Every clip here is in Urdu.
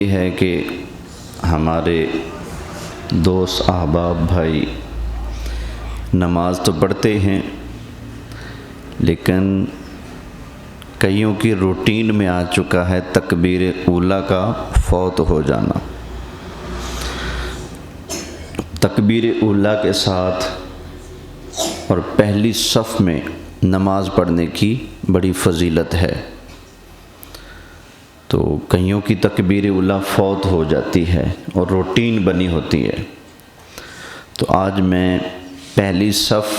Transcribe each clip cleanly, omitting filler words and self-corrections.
یہ ہے کہ ہمارے دوست احباب بھائی نماز تو پڑھتے ہیں، لیکن کئیوں کی روٹین میں آ چکا ہے تکبیر اولیٰ کا فوت ہو جانا۔ تکبیر اولیٰ کے ساتھ اور پہلی صف میں نماز پڑھنے کی بڑی فضیلت ہے، تو کئیوں کی تکبیر اولیٰ فوت ہو جاتی ہے اور روٹین بنی ہوتی ہے۔ تو آج میں پہلی صف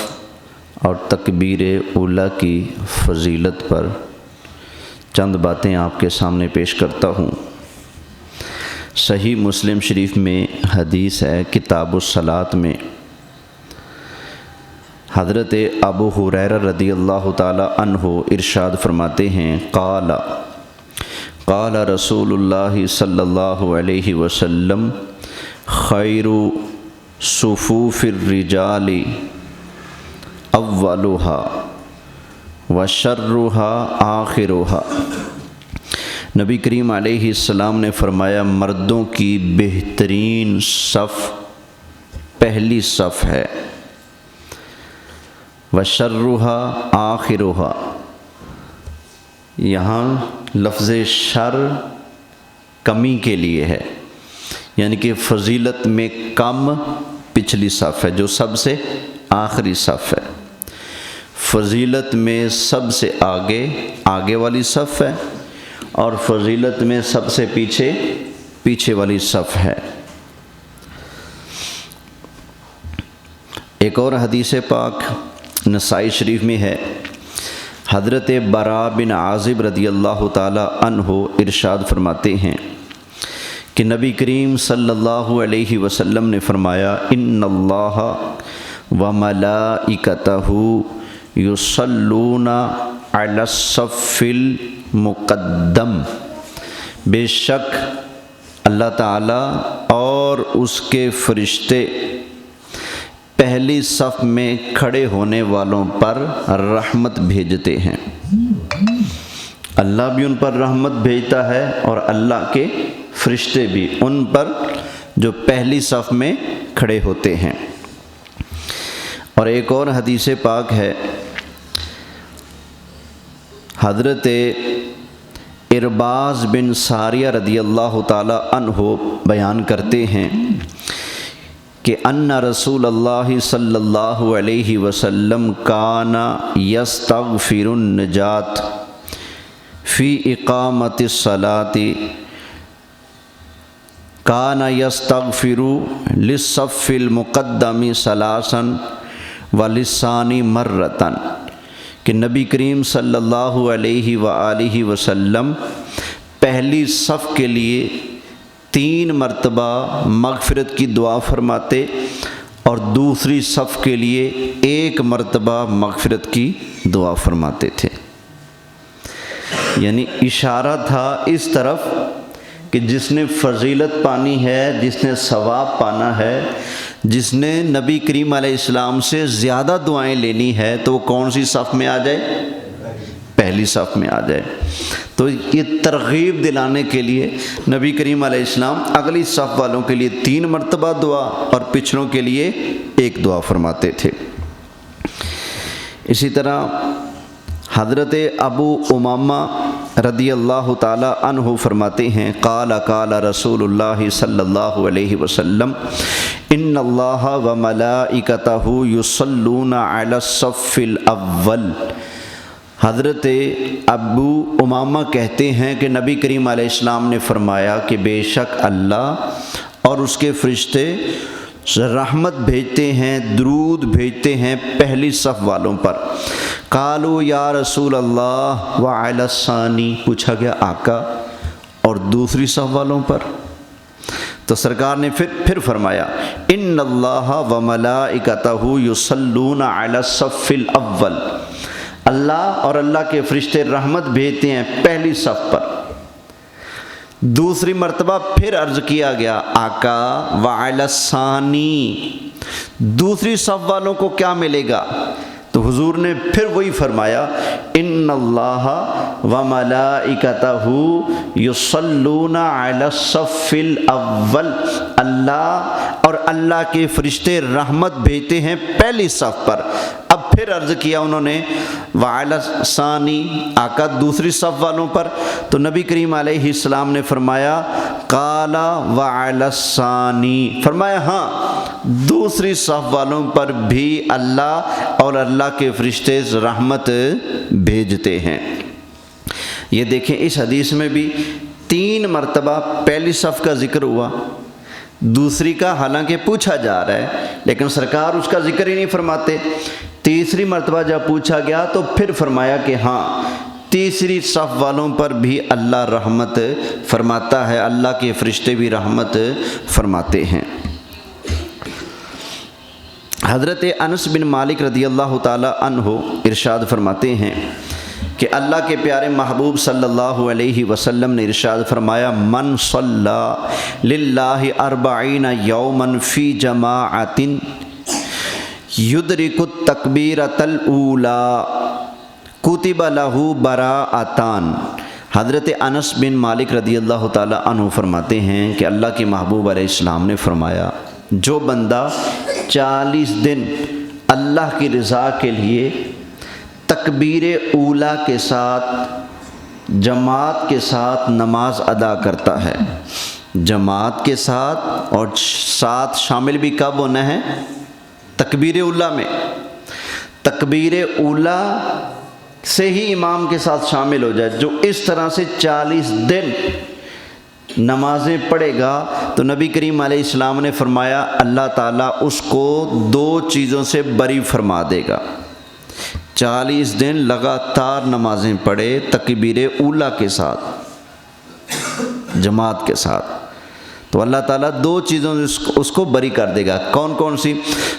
اور تکبیر اولیٰ کی فضیلت پر چند باتیں آپ کے سامنے پیش کرتا ہوں۔ صحیح مسلم شریف میں حدیث ہے، کتاب الصلاۃ میں حضرت ابو ہریرہ رضی اللہ تعالی عنہ ارشاد فرماتے ہیں، قال رسول اللہ صلی اللہ علیہ وسلم خیر صفوف الرجال اولها وشرها آخرها۔ نبی کریم علیہ السلام نے فرمایا مردوں کی بہترین صف پہلی صف ہے، وشرها آخرها، یہاں لفظ شر کمی کے لیے ہے، یعنی کہ فضیلت میں کم پچھلی صف ہے جو سب سے آخری صف ہے، فضیلت میں سب سے آگے والی صف ہے، اور فضیلت میں سب سے پیچھے والی صف ہے۔ ایک اور حدیث پاک نسائی شریف میں ہے، حضرت براء بن عازب رضی اللہ تعالی عنہ ارشاد فرماتے ہیں کہ نبی کریم صلی اللہ علیہ وسلم نے فرمایا، ان اللہ وملائکتہ یصلون علی الصف المقدم، بے شک اللہ تعالیٰ اور اس کے فرشتے پہلی صف میں کھڑے ہونے والوں پر رحمت بھیجتے ہیں۔ اللہ بھی ان پر رحمت بھیجتا ہے اور اللہ کے فرشتے بھی ان پر جو پہلی صف میں کھڑے ہوتے ہیں۔ اور ایک اور حدیث پاک ہے، حضرت ارباز بن ساریہ رضی اللہ تعالی عنہ بیان کرتے ہیں کہ ان رسول اللہ صلی اللہ علیہ وسلم کان یستغفر النجات فی اقامت الصلاۃ، کان یستغفر للصف المقدم ثلاثا وللثانی مرۃ، کہ نبی کریم صلی اللہ علیہ وآلہ وسلم پہلی صف کے لیے 3 مرتبہ مغفرت کی دعا فرماتے اور دوسری صف کے لیے 1 مرتبہ مغفرت کی دعا فرماتے تھے۔ یعنی اشارہ تھا اس طرف کہ جس نے فضیلت پانی ہے، جس نے ثواب پانا ہے، جس نے نبی کریم علیہ السلام سے زیادہ دعائیں لینی ہے، تو وہ کون سی صف میں آ جائے؟ پہلی صف میں آ جائے۔ تو یہ ترغیب دلانے کے لیے نبی کریم علیہ السلام اگلی صف والوں کے لیے 3 مرتبہ دعا اور پچھلوں کے لیے 1 دعا فرماتے تھے۔ اسی طرح حضرت ابو امامہ رضی اللہ تعالی عنہ فرماتے ہیں، قال رسول اللہ صلی اللہ علیہ وسلم ان اللہ وملائکتہ یصلون علی الصف الاول۔ حضرت ابو امامہ کہتے ہیں کہ نبی کریم علیہ السلام نے فرمایا کہ بے شک اللہ اور اس کے فرشتے رحمت بھیجتے ہیں، درود بھیجتے ہیں پہلی صف والوں پر۔ قالوا یا رسول اللہ وعلی الثانی، پوچھا گیا آقا اور دوسری صف والوں پر؟ تو سرکار نے پھر فرمایا، ان اللہ وملائکتہ یصلون علی الصف الاول، اللہ اور اللہ کے فرشتے رحمت بھیجتے ہیں پہلی صف پر۔ دوسری مرتبہ پھر عرض کیا گیا، آقا وعلی الثانی، دوسری صف والوں کو کیا ملے گا؟ تو حضور نے پھر وہی فرمایا ان اللہ و ملائکتہ یصلون علی الصف الاول، اللہ اور اللہ کے فرشتے رحمت بھیجتے ہیں پہلی صف پر۔ اب پھر عرض کیا انہوں نے وعلی الثانی، آقا دوسری صف والوں پر؟ تو نبی کریم علیہ السلام نے فرمایا قال وعلی الثانی، فرمایا ہاں دوسری صف والوں پر بھی اللہ اور اللہ کے فرشتے رحمت بھیجتے ہیں۔ یہ دیکھیں اس حدیث میں بھی 3 مرتبہ پہلی صف کا ذکر ہوا، دوسری کا حالانکہ پوچھا جا رہا ہے لیکن سرکار اس کا ذکر ہی نہیں فرماتے، تیسری مرتبہ جب پوچھا گیا تو پھر فرمایا کہ ہاں تیسری صف والوں پر بھی اللہ رحمت فرماتا ہے، اللہ کے فرشتے بھی رحمت فرماتے ہیں۔ حضرت انس بن مالک رضی اللہ تعالی عنہ ارشاد فرماتے ہیں کہ اللہ کے پیارے محبوب صلی اللہ علیہ وسلم نے ارشاد فرمایا من صلی للہ 40 یوما فی جماعت یدرک التکبیرۃ الاولی کتب لہ براءتان۔ حضرت انس بن مالک رضی اللہ تعالی عنہ فرماتے ہیں کہ اللہ کے محبوب علیہ السلام نے فرمایا جو بندہ 40 دن اللہ کی رضا کے لیے تکبیر اولا کے ساتھ جماعت کے ساتھ نماز ادا کرتا ہے، جماعت کے ساتھ اور ساتھ شامل بھی کب ہونا ہے؟ تکبیر اولا میں۔ تکبیر اولا سے ہی امام کے ساتھ شامل ہو جائے، جو اس طرح سے 40 دن نمازیں پڑھے گا تو نبی کریم علیہ السلام نے فرمایا اللہ تعالیٰ اس کو 2 چیزوں سے بری فرما دے گا۔ 40 دن لگاتار نمازیں پڑھے تکبیر اولا کے ساتھ جماعت کے ساتھ تو اللہ تعالیٰ 2 چیزوں سے اس کو بری کر دے گا۔ کون کون سی؟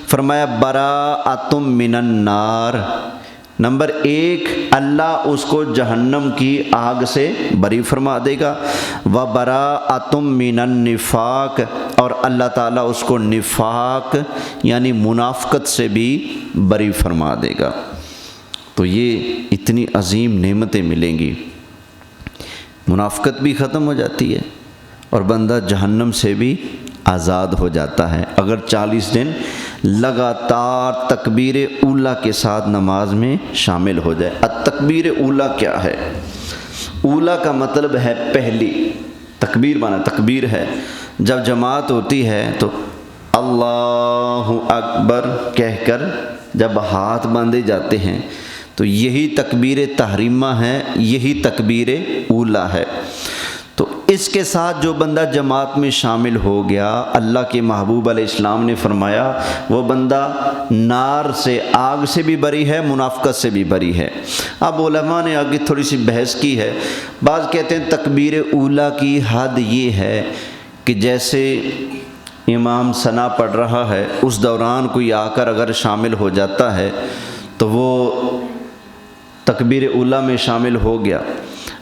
فرمایا براءۃ من النار، نمبر 1 اللہ اس کو جہنم کی آگ سے بری فرما دے گا، وبراءۃ من النفاق، اور اللہ تعالیٰ اس کو نفاق یعنی منافقت سے بھی بری فرما دے گا۔ تو یہ اتنی عظیم نعمتیں ملیں گی، منافقت بھی ختم ہو جاتی ہے اور بندہ جہنم سے بھی آزاد ہو جاتا ہے اگر 40 دن لگاتار تکبیر اولا کے ساتھ نماز میں شامل ہو جائے۔ التکبیر اولا کیا ہے؟ اولا کا مطلب ہے پہلی، تکبیر مانا تکبیر ہے۔ جب جماعت ہوتی ہے تو اللہ اکبر کہہ کر جب ہاتھ باندھے جاتے ہیں تو یہی تکبیر تحریمہ ہے، یہی تکبیر اولا ہے۔ تو اس کے ساتھ جو بندہ جماعت میں شامل ہو گیا، اللہ کے محبوب علیہ السلام نے فرمایا وہ بندہ نار سے، آگ سے بھی بری ہے، منافقت سے بھی بری ہے۔ اب علماء نے آگے تھوڑی سی بحث کی ہے، بعض کہتے ہیں تکبیر اولا کی حد یہ ہے کہ جیسے امام ثنا پڑھ رہا ہے اس دوران کوئی آ کر اگر شامل ہو جاتا ہے تو وہ تکبیر اولا میں شامل ہو گیا۔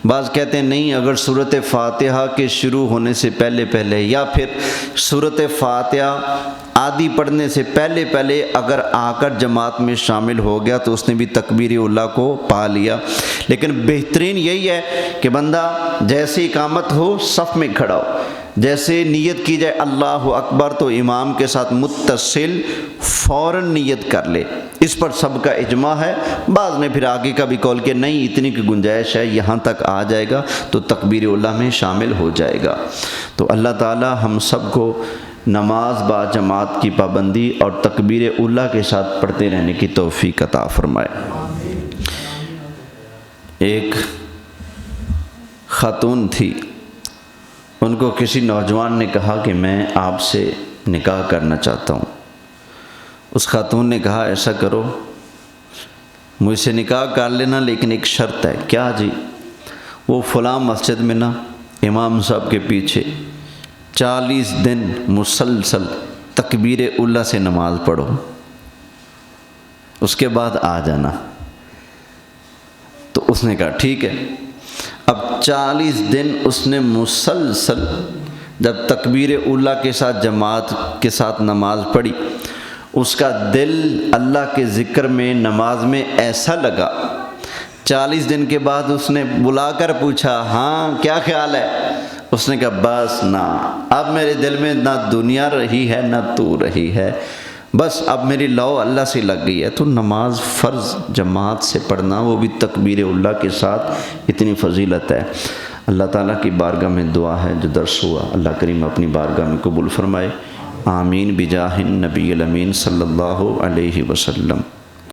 بعض کہتے ہیں نہیں، اگر سورۃ فاتحہ کے شروع ہونے سے پہلے یا پھر سورۃ فاتحہ آدھی پڑھنے سے پہلے اگر آ کر جماعت میں شامل ہو گیا تو اس نے بھی تکبیر اولا کو پا لیا۔ لیکن بہترین یہی ہے کہ بندہ جیسے اقامت ہو صف میں کھڑا ہو، جیسے نیت کی جائے اللہ اکبر تو امام کے ساتھ متصل فوراً نیت کر لے۔ اس پر سب کا اجماع ہے۔ بعض نے پھر آگے کا بھی قول کہ نہیں اتنی کی گنجائش ہے، یہاں تک آ جائے گا تو تکبیر اولا میں شامل ہو جائے گا۔ تو اللہ تعالی ہم سب کو نماز با جماعت کی پابندی اور تکبیر اولا کے ساتھ پڑھتے رہنے کی توفیق عطا فرمائے۔ ایک خاتون تھی، ان کو کسی نوجوان نے کہا کہ میں آپ سے نکاح کرنا چاہتا ہوں۔ اس خاتون نے کہا ایسا کرو مجھ سے نکاح کر لینا لیکن ایک شرط ہے۔ کیا جی؟ وہ فلاں مسجد میں نا امام صاحب کے پیچھے 40 دن مسلسل تکبیر اولا سے نماز پڑھو، اس کے بعد آ جانا۔ تو اس نے کہا ٹھیک ہے۔ اب 40 دن اس نے مسلسل جب تکبیر اولا کے ساتھ جماعت کے ساتھ نماز پڑھی، اس کا دل اللہ کے ذکر میں نماز میں ایسا لگا، 40 دن کے بعد اس نے بلا کر پوچھا ہاں کیا خیال ہے؟ اس نے کہا بس نہ، اب میرے دل میں نہ دنیا رہی ہے نہ تو رہی ہے، بس اب میری لو اللہ سے لگ گئی ہے۔ تو نماز فرض جماعت سے پڑھنا، وہ بھی تکبیر اللہ کے ساتھ، اتنی فضیلت ہے۔ اللہ تعالیٰ کی بارگاہ میں دعا ہے جو درس ہوا اللہ کریم اپنی بارگاہ میں قبول فرمائے، آمین بجاہ النبی الامین صلی اللہ علیہ وسلم۔